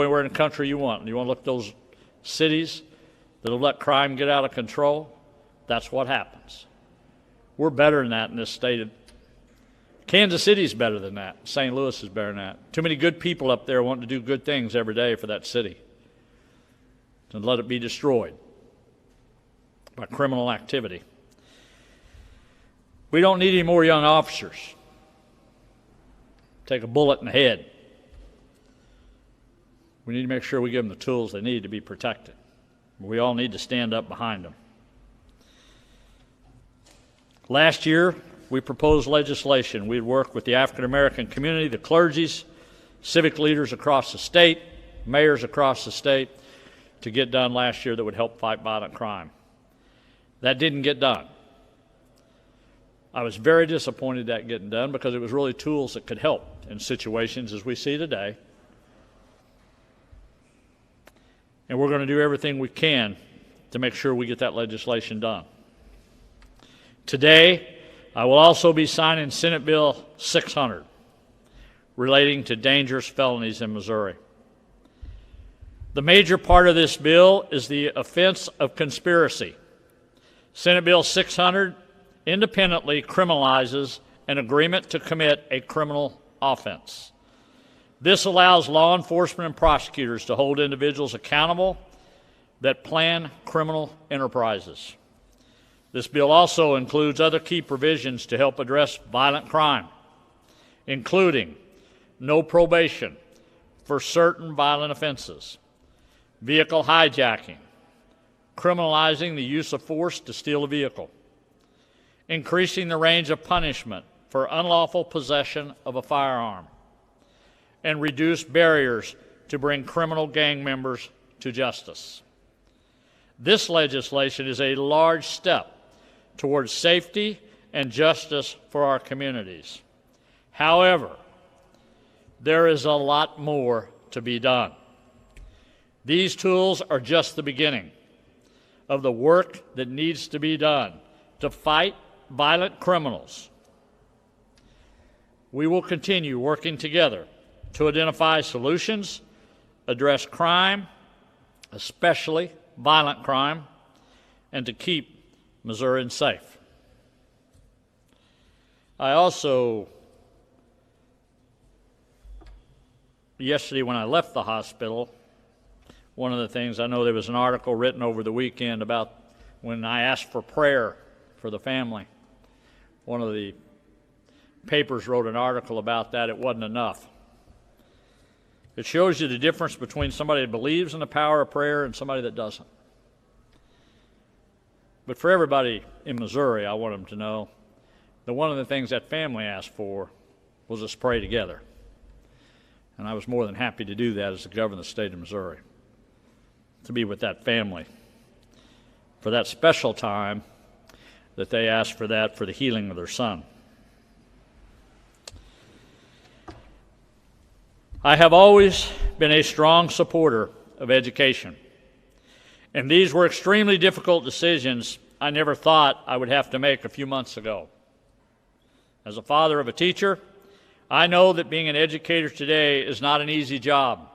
anywhere in the country you want. You want to look at those cities that have let crime get out of control? That's what happens. We're better than that in this state. Kansas City's better than that. St. Louis is better than that. Too many good people up there wanting to do good things every day for that city. And let it be destroyed by criminal activity. We don't need any more young officers. Take a bullet in the head. We need to make sure we give them the tools they need to be protected. We all need to stand up behind them. Last year, we proposed legislation. We'd work with the African American community, the clergies, civic leaders across the state, mayors across the state, to get done last year that would help fight violent crime. That didn't get done. I was very disappointed that getting done because it was really tools that could help in situations as we see today. And we're going to do everything we can to make sure we get that legislation done. Today, I will also be signing Senate Bill 600 relating to dangerous felonies in Missouri. The major part of this bill is the offense of conspiracy. Senate Bill 600 independently criminalizes an agreement to commit a criminal offense. This allows law enforcement and prosecutors to hold individuals accountable that plan criminal enterprises. This bill also includes other key provisions to help address violent crime, including no probation for certain violent offenses, vehicle hijacking, criminalizing the use of force to steal a vehicle, increasing the range of punishment for unlawful possession of a firearm, and reduce barriers to bring criminal gang members to justice. This legislation is a large step towards safety and justice for our communities. However, there is a lot more to be done. These tools are just the beginning of the work that needs to be done to fight violent criminals. We will continue working together to identify solutions, address crime, especially violent crime, and to keep Missourians safe. I also, yesterday when I left the hospital, one of the things, I know there was an article written over the weekend about when I asked for prayer for the family. One of the papers wrote an article about that. It wasn't enough. It shows you the difference between somebody that believes in the power of prayer and somebody that doesn't. But for everybody in Missouri, I want them to know that one of the things that family asked for was us pray together. And I was more than happy to do that as the governor of the state of Missouri, to be with that family for that special time that they asked for that for the healing of their son. I have always been a strong supporter of education, and these were extremely difficult decisions I never thought I would have to make a few months ago. As a father of a teacher, I know that being an educator today is not an easy job.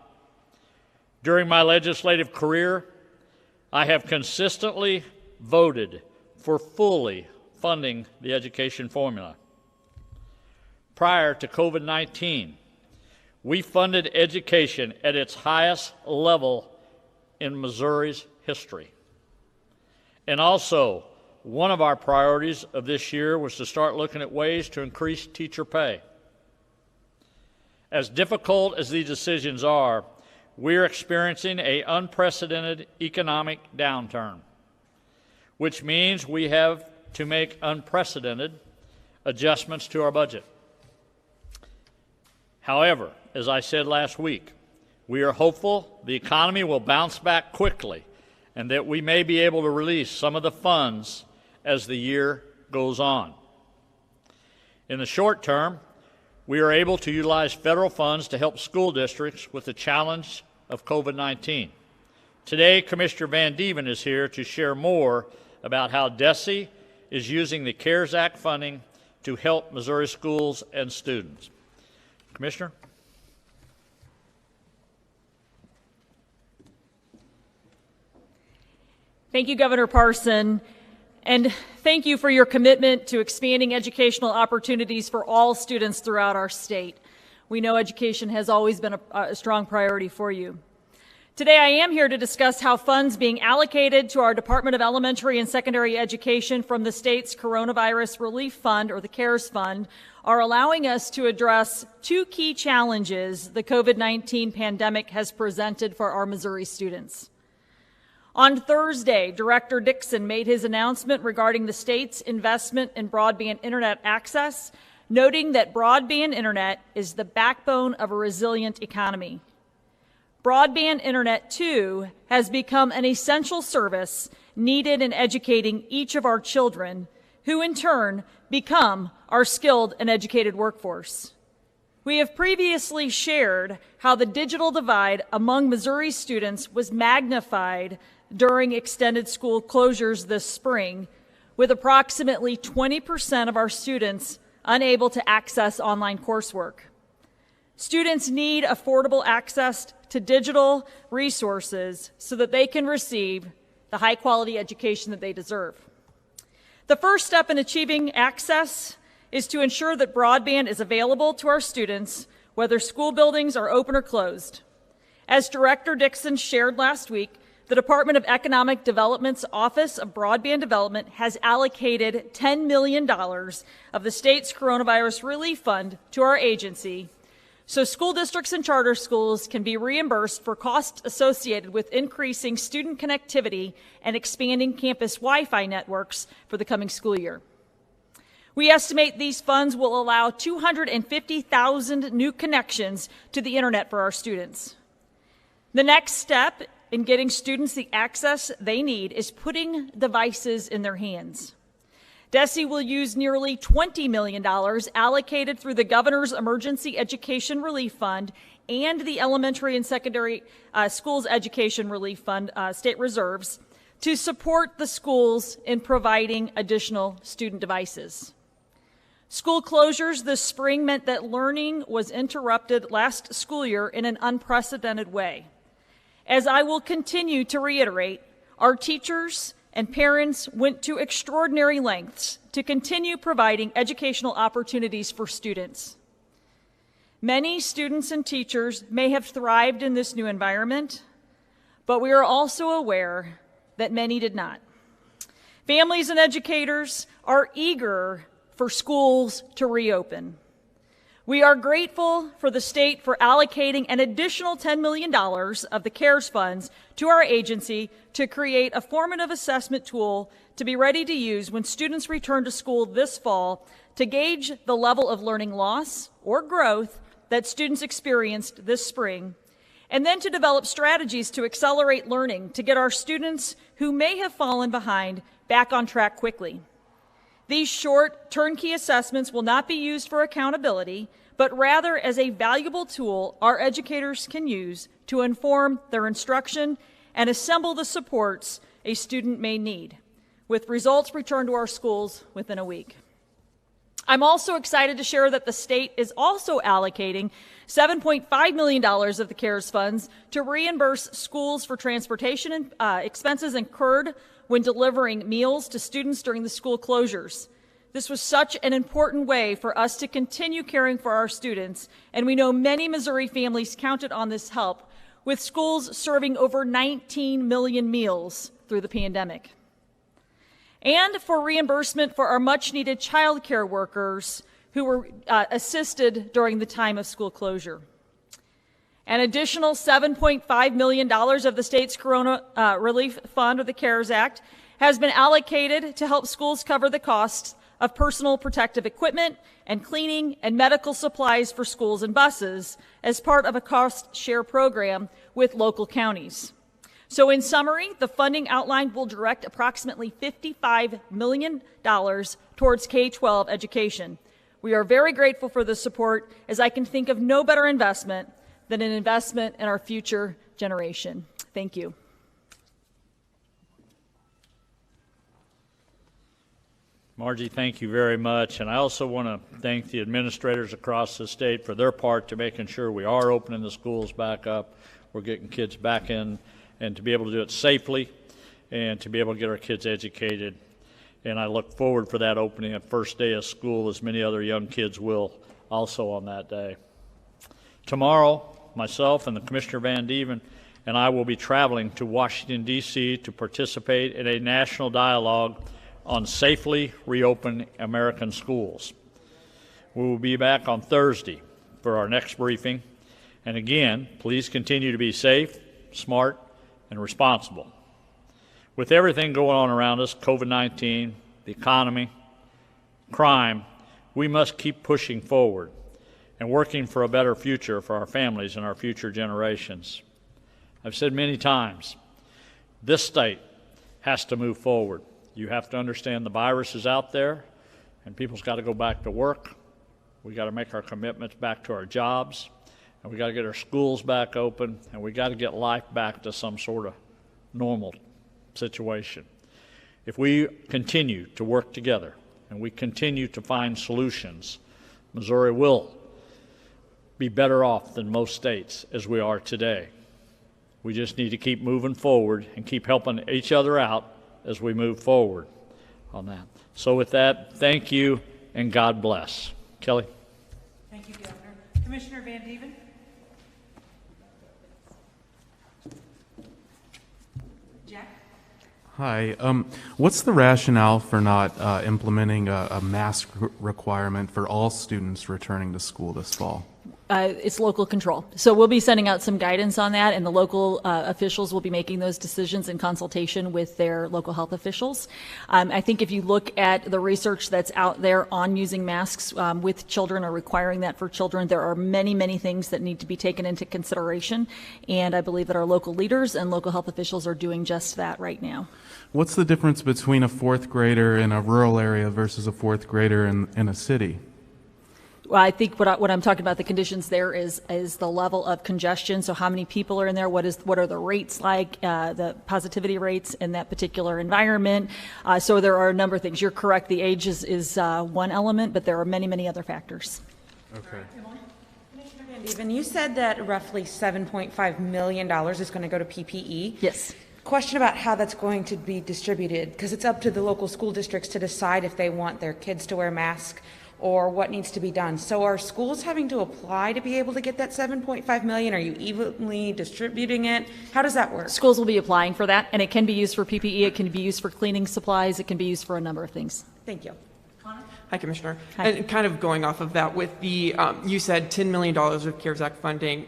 During my legislative career, I have consistently voted for fully funding the education formula. Prior to COVID-19, we funded education at its highest level in Missouri's history. And also, one of our priorities of this year was to start looking at ways to increase teacher pay. As difficult as these decisions are, we're experiencing an unprecedented economic downturn, which means we have to make unprecedented adjustments to our budget. However, as I said last week, we are hopeful the economy will bounce back quickly and that we may be able to release some of the funds as the year goes on. In the short term, we are able to utilize federal funds to help school districts with the challenge of COVID-19. Today, Commissioner Van Dieven is here to share more about how DESE is using the CARES Act funding to help Missouri schools and students. Commissioner? Thank you, Governor Parson, and thank you for your commitment to expanding educational opportunities for all students throughout our state. We know education has always been a strong priority for you. Today I am here to discuss how funds being allocated to our Department of Elementary and Secondary Education from the state's Coronavirus Relief Fund, or the CARES Fund, are allowing us to address two key challenges the COVID-19 pandemic has presented for our Missouri students. On Thursday, Director Dixon made his announcement regarding the state's investment in broadband internet access, noting that broadband internet is the backbone of a resilient economy. Broadband internet, too, has become an essential service needed in educating each of our children, who in turn become our skilled and educated workforce. We have previously shared how the digital divide among Missouri students was magnified during extended school closures this spring, with approximately 20% of our students unable to access online coursework. Students need affordable access to digital resources so that they can receive the high-quality education that they deserve. The first step in achieving access is to ensure that broadband is available to our students, whether school buildings are open or closed. As Director Dixon shared last week, the Department of Economic Development's Office of Broadband Development has allocated $10 million of the state's Coronavirus Relief Fund to our agency, so school districts and charter schools can be reimbursed for costs associated with increasing student connectivity and expanding campus Wi-Fi networks for the coming school year. We estimate these funds will allow 250,000 new connections to the internet for our students. The next step in getting students the access they need is putting devices in their hands. DESE will use nearly $20 million allocated through the Governor's Emergency Education Relief Fund and the Elementary and Secondary Schools Education Relief Fund state reserves to support the schools in providing additional student devices. School closures this spring meant that learning was interrupted last school year in an unprecedented way. As I will continue to reiterate, our teachers and parents went to extraordinary lengths to continue providing educational opportunities for students. Many students and teachers may have thrived in this new environment, but we are also aware that many did not. Families and educators are eager for schools to reopen. We are grateful for the state for allocating an additional $10 million of the CARES funds to our agency to create a formative assessment tool to be ready to use when students return to school this fall to gauge the level of learning loss or growth that students experienced this spring, and then to develop strategies to accelerate learning to get our students who may have fallen behind back on track quickly. These short, turnkey assessments will not be used for accountability, but rather as a valuable tool our educators can use to inform their instruction and assemble the supports a student may need, with results returned to our schools within a week. I'm also excited to share that the state is also allocating $7.5 million of the CARES funds to reimburse schools for transportation and expenses incurred when delivering meals to students during the school closures. This was such an important way for us to continue caring for our students, and we know many Missouri families counted on this help, with schools serving over 19 million meals through the pandemic. And for reimbursement for our much-needed child care workers who were assisted during the time of school closure. An additional $7.5 million of the state's Corona Relief Fund, or the CARES Act, has been allocated to help schools cover the costs of personal protective equipment and cleaning and medical supplies for schools and buses as part of a cost share program with local counties. So in summary, the funding outlined will direct approximately $55 million towards K-12 education. We are very grateful for the support, as I can think of no better investment than an investment in our future generation. Thank you. Margie, thank you very much. And I also want to thank the administrators across the state for their part to making sure we are opening the schools back up, we're getting kids back in, and to be able to do it safely and to be able to get our kids educated. And I look forward for that opening at first day of school, as many other young kids will also on that day. Tomorrow, myself and the Commissioner Van Dieven and I will be traveling to Washington, D.C. to participate in a national dialogue on safely reopening American schools. We will be back on Thursday for our next briefing. And again, please continue to be safe, smart, and responsible. With everything going on around us, COVID-19, the economy, crime, we must keep pushing forward and working for a better future for our families and our future generations. I've said many times, this state has to move forward. You have to understand the virus is out there, and people's got to go back to work. We got to make our commitments back to our jobs, and we got to get our schools back open, and we got to get life back to some sort of normal situation. If we continue to work together and we continue to find solutions, Missouri will be better off than most states as we are today. We just need to keep moving forward and keep helping each other out as we move forward on that. So with that, thank you and God bless. Kelly. Thank you, Governor. Commissioner Van Dieven. Jack. Hi. What's the rationale for not implementing a mask requirement for all students returning to school this fall? It's local control. So we'll be sending out some guidance on that, and the local officials will be making those decisions in consultation with their local health officials. I think if you look at the research that's out there on using masks with children or requiring that for children, there are many, many things that need to be taken into consideration, and I believe that our local leaders and local health officials are doing just that right now. What's the difference between a fourth grader in a rural area versus a fourth grader in a city? Well, I think what I'm talking about, the conditions there is the level of congestion. So how many people are in there? What are the rates like? The positivity rates in that particular environment. So there are a number of things. You're correct. The age is one element, but there are many, many other factors. Okay. Commissioner Van Dieven, you said that roughly $7.5 million is going to go to PPE. Yes. Question about how that's going to be distributed, because it's up to the local school districts to decide if they want their kids to wear masks or what needs to be done. So are schools having to apply to be able to get that $7.5 million? Are you evenly distributing it? How does that work? Schools will be applying for that, and it can be used for PPE, it can be used for cleaning supplies, it can be used for a number of things. Thank you. Hi, Commissioner. Hi. And kind of going off of that, with the, you said $10 million of CARES Act funding,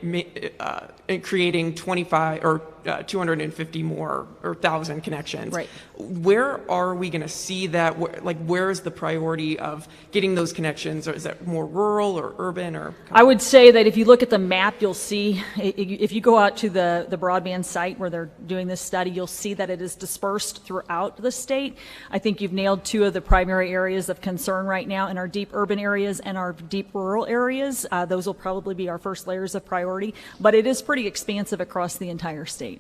creating 25 or 250 more or 1,000 connections. Right. Where are we going to see that? Where is the priority of getting those connections? Or is that more rural or urban? Or I would say that if you look at the map, you'll see, if you go out to the broadband site where they're doing this study, you'll see that it is dispersed throughout the state. I think you've nailed two of the primary areas of concern right now in our deep urban areas and our deep rural areas. Those will probably be our first layers of priority, but it is pretty expansive across the entire state.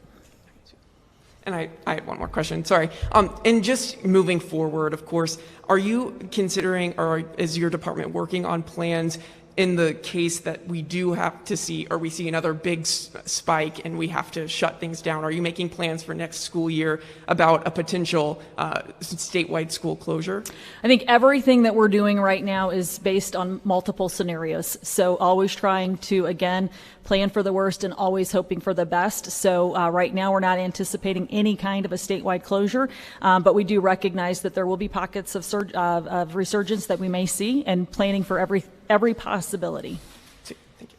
And I had one more question, sorry. And just moving forward, of course, are you considering, or is your department working on plans in the case that we do have to see, or we see another big spike and we have to shut things down? Are you making plans for next school year about a potential statewide school closure? I think everything that we're doing right now is based on multiple scenarios. So always trying to, again, plan for the worst and always hoping for the best. So right now we're not anticipating any kind of a statewide closure, but we do recognize that there will be pockets of resurgence that we may see, and planning for every possibility. Thank you.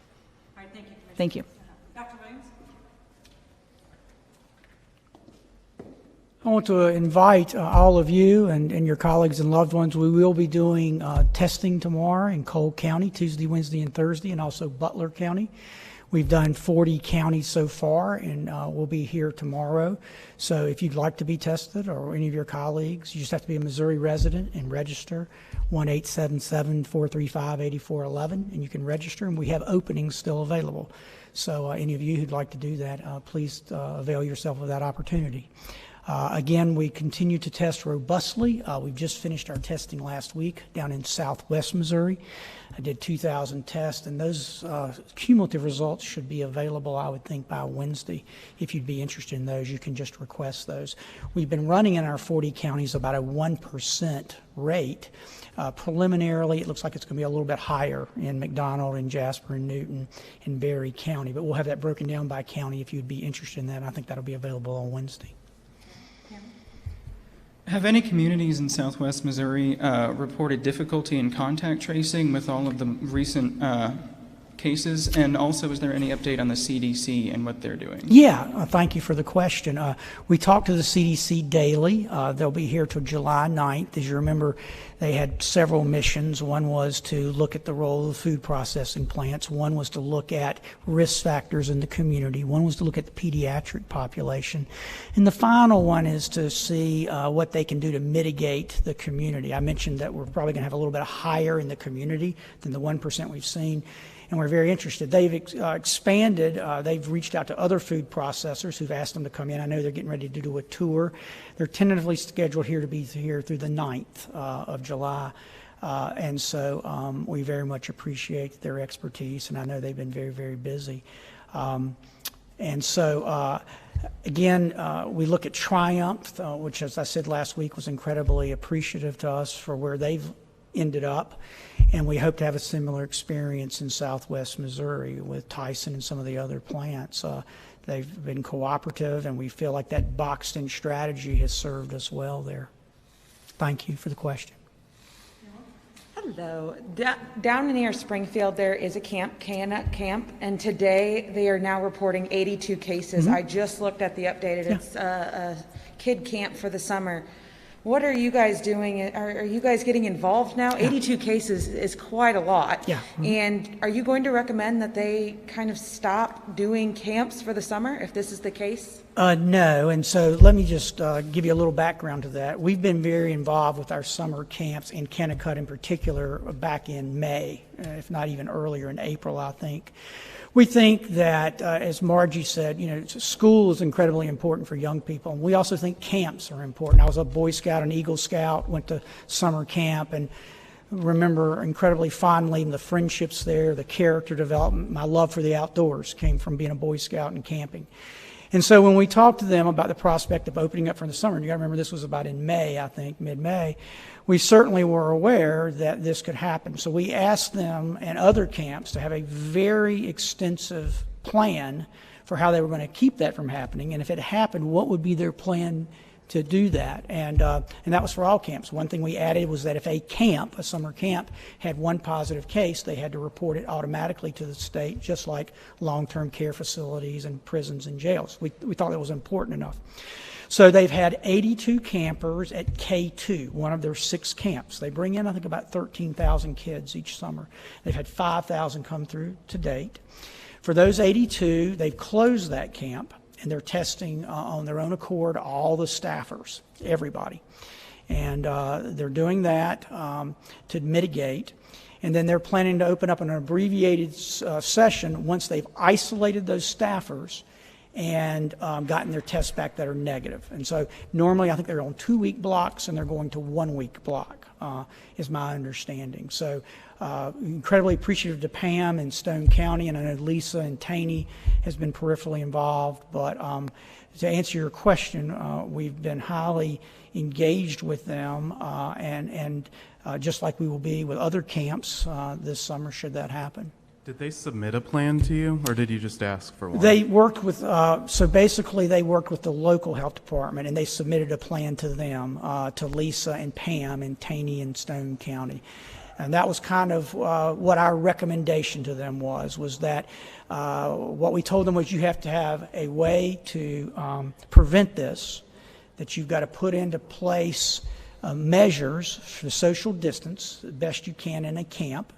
All right, thank you, Commissioner. Thank you. Dr. Williams? I want to invite all of you and your colleagues and loved ones. We will be doing testing tomorrow in Cole County, Tuesday, Wednesday, and Thursday, and also Butler County. We've done 40 counties so far, and we'll be here tomorrow. So if you'd like to be tested, or any of your colleagues, you just have to be a Missouri resident and register 1-877-435-8411, and you can register, and we have openings still available. So any of you who'd like to do that, please avail yourself of that opportunity. Again, we continue to test robustly. We've just finished our testing last week down in southwest Missouri. I did 2,000 tests, and those cumulative results should be available, I would think, by Wednesday. If you'd be interested in those, you can just request those. We've been running in our 40 counties about a 1% rate. Preliminarily, it looks like it's going to be a little bit higher in McDonald and Jasper and Newton and Berry County, but we'll have that broken down by county if you'd be interested in that. And I think that'll be available on Wednesday. Have any communities in southwest Missouri reported difficulty in contact tracing with all of the recent cases? And also, is there any update on the CDC and what they're doing? Yeah, thank you for the question. We talk to the CDC daily. They'll be here till July 9th. As you remember, they had several missions. One was to look at the role of food processing plants. One was to look at risk factors in the community. One was to look at the pediatric population. And the final one is to see what they can do to mitigate the community. I mentioned that we're probably going to have a little bit higher in the community than the 1% we've seen. And we're very interested. They've expanded. They've reached out to other food processors who've asked them to come in. I know they're getting ready to do a tour. They're tentatively scheduled here to be here through the 9th of July. And so we very much appreciate their expertise, and I know they've been very, very busy. And so, again, we look at Triumph, which, as I said last week, was incredibly appreciative to us for where they've ended up, and we hope to have a similar experience in southwest Missouri with Tyson and some of the other plants. They've been cooperative, and we feel like that boxed-in strategy has served us well there. Thank you for the question. Hello. Down near Springfield, there is a camp, Canut Camp, and today they are now reporting 82 cases. I just looked at the updated. It's a kid camp for the summer. What are you guys doing? Are you guys getting involved now? 82 cases is quite a lot. Yeah. And are you going to recommend that they kind of stop doing camps for the summer if this is the case? No, and so let me just give you a little background to that. We've been very involved with our summer camps in Kennecott in particular back in May, if not even earlier in April, I think. We think that, as Margie said, you know, school is incredibly important for young people. And we also think camps are important. I was a Boy Scout and Eagle Scout, went to summer camp, and remember incredibly fondly the friendships there, the character development. My love for the outdoors came from being a Boy Scout and camping. And so when we talked to them about the prospect of opening up for the summer, and you got to remember this was about in May, I think, mid-May, we certainly were aware that this could happen. So we asked them and other camps to have a very extensive plan for how they were going to keep that from happening. And if it happened, what would be their plan to do that? And that was for all camps. One thing we added was that if a camp, a summer camp, had one positive case, they had to report it automatically to the state, just like long-term care facilities and prisons and jails. We thought that was important enough. So they've had 82 campers at K2, one of their 6 camps. They bring in, I think, about 13,000 kids each summer. They've had 5,000 come through to date. For those 82, they've closed that camp, and they're testing on their own accord all the staffers, everybody. And they're doing that to mitigate. And then they're planning to open up an abbreviated session once they've isolated those staffers and gotten their tests back that are negative. And so normally I think they're on 2-week blocks, and they're going to 1-week block, is my understanding. So incredibly appreciative to Pam in Stone County, and I know Lisa and Taney has been peripherally involved. But to answer your question, we've been highly engaged with them, and just like we will be with other camps this summer should that happen. Did they submit a plan to you, or did you just ask for one? They worked with, so basically they worked with the local health department, and they submitted a plan to them, to Lisa and Pam in Taney and Stone County. And that was kind of what our recommendation to them was that what we told them was you have to have a way to prevent this, that you've got to put into place measures for social distance the best you can in a camp.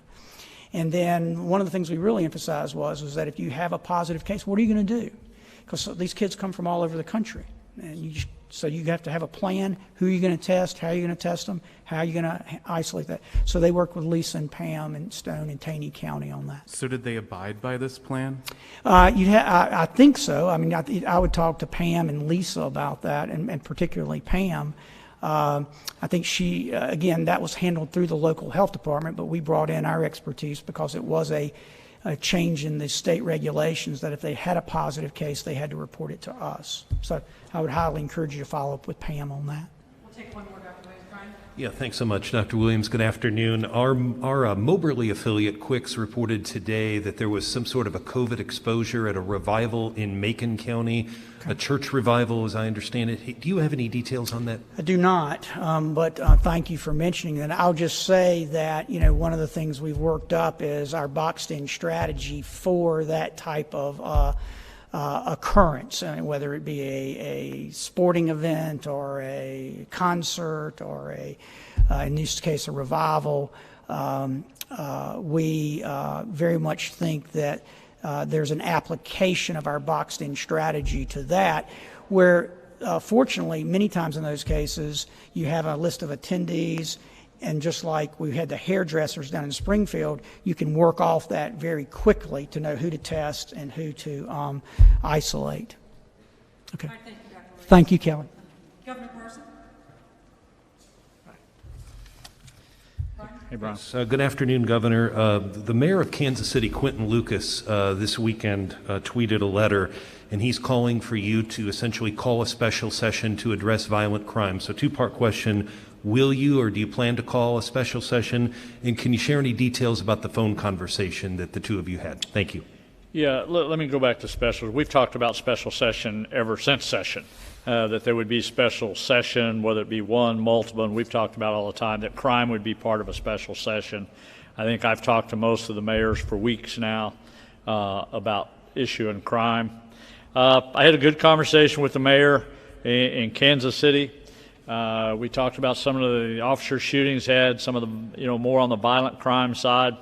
And then one of the things we really emphasized was that if you have a positive case, what are you going to do? Because these kids come from all over the country. And so you have to have a plan, who you're going to test, how you're going to test them, how you're going to isolate that. So they work with Lisa and Pam and Stone and Taney County on that. So did they abide by this plan? I think so. I mean, I would talk to Pam and Lisa about that, and particularly Pam. I think she, again, that was handled through the local health department, but we brought in our expertise because it was a change in the state regulations that if they had a positive case, they had to report it to us. So I would highly encourage you to follow up with Pam on that. We'll take one more, Dr. Williams. Brian? Yeah, thanks so much, Dr. Williams. Good afternoon. Our Moberly affiliate, Quicks, reported today that there was some sort of a COVID exposure at a revival in Macon County, a church revival, as I understand it. Do you have any details on that? I do not, but thank you for mentioning that. I'll just say that, one of the things we've worked up is our boxed-in strategy for that type of occurrence, whether it be a sporting event or a concert or in this case, a revival. We very much think that there's an application of our boxed-in strategy to that, where fortunately, many times in those cases, you have a list of attendees, and just like we had the hairdressers down in Springfield, you can work off that very quickly to know who to test and who to isolate. Okay. All right, thank you, Dr. Williams. Thank you, Kelly. Governor Parson? Hey, Brian. Good afternoon, Governor. The mayor of Kansas City, Quentin Lucas, this weekend tweeted a letter, and he's calling for you to essentially call a special session to address violent crime. So two-part question, will you or do you plan to call a special session? And can you share any details about the phone conversation that the two of you had? Thank you. Yeah, let me go back to specials. We've talked about special session ever since session, that there would be special session, whether it be one, multiple, and we've talked about all the time that crime would be part of a special session. I think I've talked to most of the mayors for weeks now about issuing crime. I had a good conversation with the mayor in Kansas City. We talked about some of the officer shootings had, some of the, more on the violent crime side.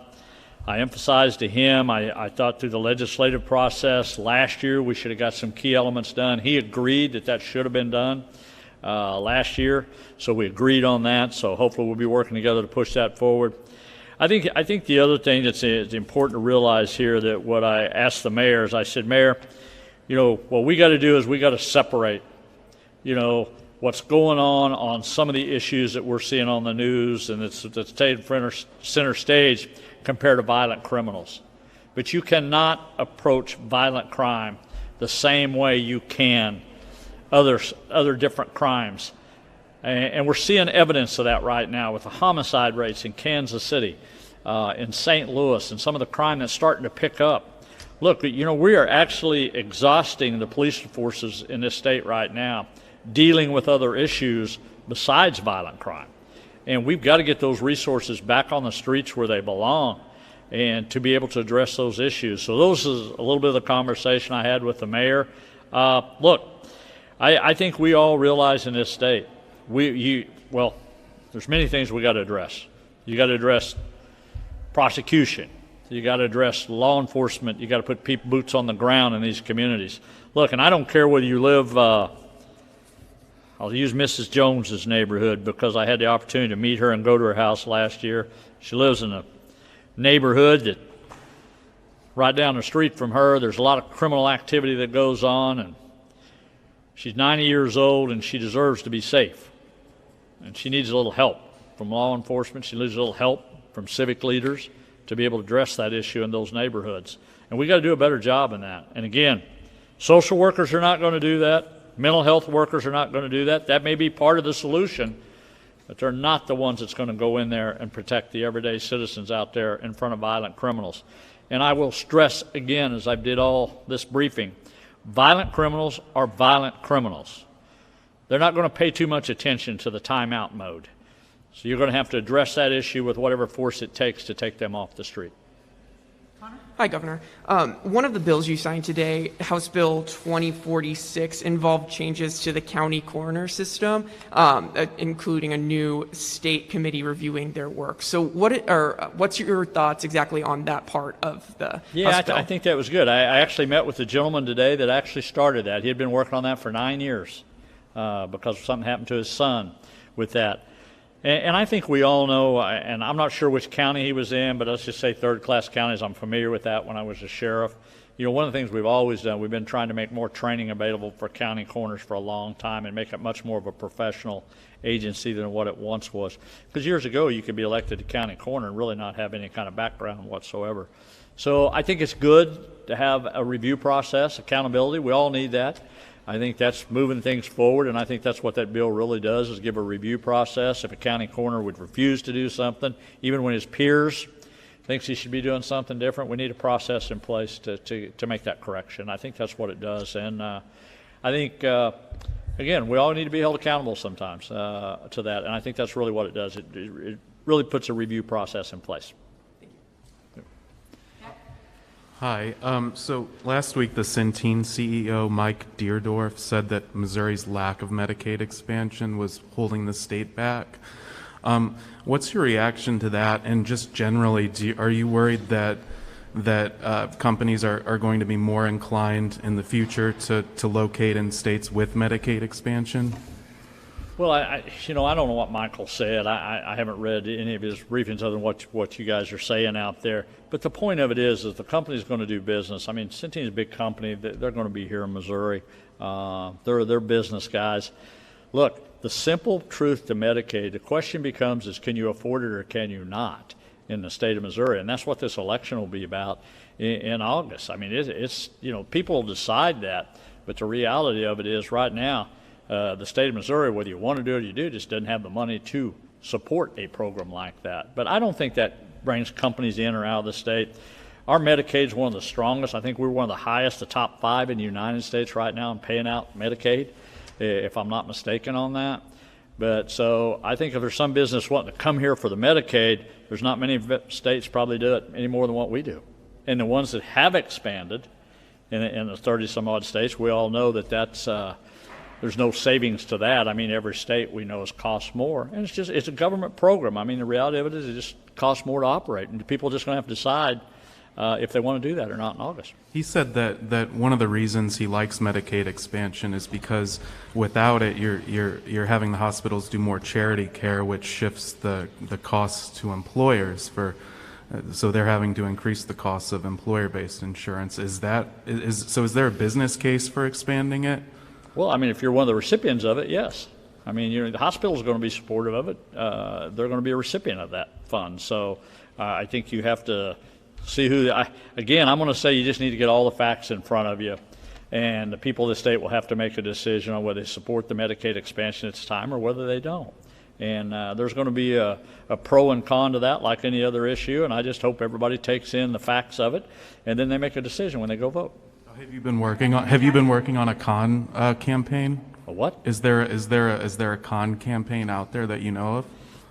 I emphasized to him, I thought through the legislative process last year we should have got some key elements done. He agreed that should have been done last year, so we agreed on that. So hopefully we'll be working together to push that forward. I think the other thing that's important to realize here, that what I asked the mayors, I said, Mayor, what we got to do is we got to separate, what's going on some of the issues that we're seeing on the news and that's taken center stage compared to violent criminals. But you cannot approach violent crime the same way you can other different crimes. And we're seeing evidence of that right now with the homicide rates in Kansas City, in St. Louis, and some of the crime that's starting to pick up. Look, we are actually exhausting the police forces in this state right now, dealing with other issues besides violent crime. And we've got to get those resources back on the streets where they belong and to be able to address those issues. So those is a little bit of the conversation I had with the mayor. Look, I think we all realize in this state, there's many things we got to address. You got to address prosecution. You got to address law enforcement. You got to put boots on the ground in these communities. Look, and I don't care whether you live, I'll use Mrs. Jones's neighborhood because I had the opportunity to meet her and go to her house last year. She lives in a neighborhood that right down the street from her, there's a lot of criminal activity that goes on, and she's 90 years old and she deserves to be safe. And she needs a little help from law enforcement. She needs a little help from civic leaders to be able to address that issue in those neighborhoods. And we got to do a better job in that. And again, social workers are not going to do that. Mental health workers are not going to do that. That may be part of the solution, but they're not the ones that's going to go in there and protect the everyday citizens out there in front of violent criminals. And I will stress again, as I did all this briefing, violent criminals are violent criminals. They're not going to pay too much attention to the timeout mode. So you're going to have to address that issue with whatever force it takes to take them off the street. Hi, Governor. One of the bills you signed today, House Bill 2046, involved changes to the county coroner system, including a new state committee reviewing their work. So what's your thoughts exactly on that part of the House bill? I think that was good. I actually met with the gentleman today that actually started that. He had been working on that for 9 years. because something happened to his son with that. And I think we all know, and I'm not sure which county he was in, but let's just say third-class counties. I'm familiar with that when I was a sheriff. You know, one of the things we've always done, we've been trying to make more training available for county coroners for a long time and make it much more of a professional agency than what it once was. Because years ago, you could be elected to county coroner and really not have any kind of background whatsoever. So I think it's good to have a review process, accountability. We all need that. I think that's moving things forward, and I think that's what that bill really does, is give a review process. If a county coroner would refuse to do something, even when his peers thinks he should be doing something different, we need a process in place to make that correction. I think that's what it does. And I think, again, we all need to be held accountable sometimes to that, and I think that's really what it does. It really puts a review process in place. Hi. So last week, the Centene CEO, Mike Deardorff, said that Missouri's lack of Medicaid expansion was holding the state back. What's your reaction to that? And just generally, are you worried that companies are going to be more inclined in the future to locate in states with Medicaid expansion? Well, I don't know what Michael said. I haven't read any of his briefings other than what you guys are saying out there. But the point of it is the company's going to do business. I mean, Centene's a big company. They're going to be here in Missouri. They're business guys. Look, the simple truth to Medicaid, the question becomes is, can you afford it or can you not in the state of Missouri? And that's what this election will be about in August. I mean, it's people will decide that. But the reality of it is right now, the state of Missouri, whether you want to do it or you do, just doesn't have the money to support a program like that. But I don't think that brings companies in or out of the state. Our Medicaid is one of the strongest. I think we're one of the highest, the top 5 in the United States right now in paying out Medicaid, if I'm not mistaken on that. But so I think if there's some business wanting to come here for the Medicaid, there's not many states probably do it any more than what we do. And the ones that have expanded in the 30-some-odd states, we all know that's there's no savings to that. I mean, every state we know costs more. And it's a government program. I mean, the reality of it is it just costs more to operate. And people are just going to have to decide if they want to do that or not in August. He said that one of the reasons he likes Medicaid expansion is because without it, you're having the hospitals do more charity care, which shifts the costs to employers so they're having to increase the costs of employer-based insurance. Is there a business case for expanding it? Well, I mean, if you're one of the recipients of it, yes. I mean, the hospital is going to be supportive of it. They're going to be a recipient of that fund. So I think you have to see again, I'm going to say you just need to get all the facts in front of you. And the people of the state will have to make a decision on whether they support the Medicaid expansion at this time or whether they don't. And there's going to be a pro and con to that like any other issue. And I just hope everybody takes in the facts of it and then they make a decision when they go vote. Have you been working on a con campaign? A what? Is there a con campaign out there that you know of?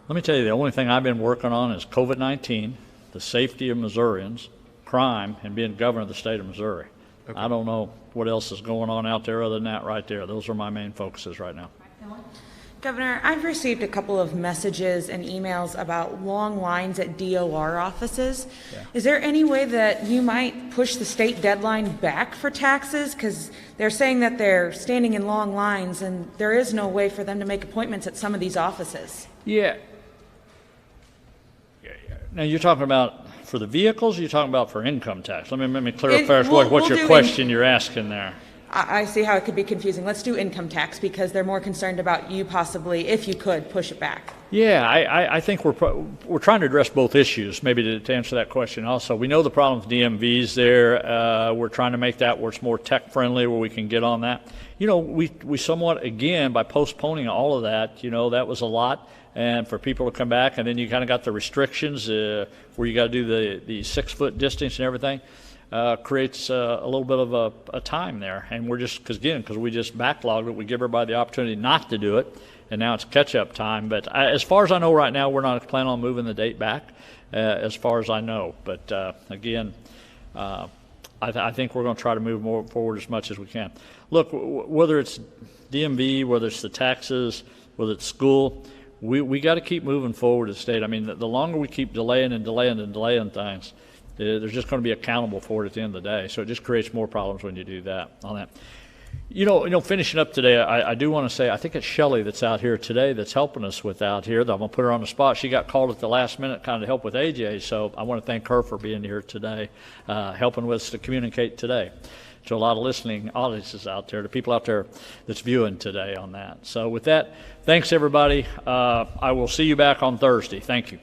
Let me tell you, the only thing I've been working on is COVID-19, the safety of Missourians, crime, and being governor of the state of Missouri. Okay. I don't know what else is going on out there other than that right there. Those are my main focuses right now. Governor, I've received a couple of messages and emails about long lines at DOR offices. Yeah. Is there any way that you might push the state deadline back for taxes? Because they're saying that they're standing in long lines and there is no way for them to make appointments at some of these offices. Yeah. Now you're talking about for the vehicles, or you're talking about for income tax? Let me clarify what's your question you're asking there. I see how it could be confusing. Let's do income tax because they're more concerned about you possibly, if you could, push it back. Yeah, I think we're trying to address both issues, maybe to answer that question also. We know the problem with DMVs there. We're trying to make that where it's more tech-friendly, where we can get on that. You know, we somewhat, again, by postponing all of that, that was a lot. And for people to come back, and then you kind of got the restrictions where you got to do the 6-foot distance and everything. Creates a little bit of a time there, and we're just because we just backlogged it, we give everybody the opportunity not to do it, and now it's catch-up time. But as far as I know right now, we're not planning on moving the date back, as far as I know. But again, I think we're going to try to move more forward as much as we can. Look, whether it's DMV, whether it's the taxes, whether it's school, we got to keep moving forward as a state. I mean, the longer we keep delaying things, they're just going to be accountable for it at the end of the day. So it just creates more problems when you do that on that. Finishing up today, I do want to say I think it's Shelley that's out here today that's helping us with out here. I'm going to put her on the spot. She got called at the last minute kind of to help with AJ, so I want to thank her for being here today, helping us to communicate today to a lot of listening audiences out there, to people out there that's viewing today on that. So with that, thanks everybody. I will see you back on Thursday. Thank you.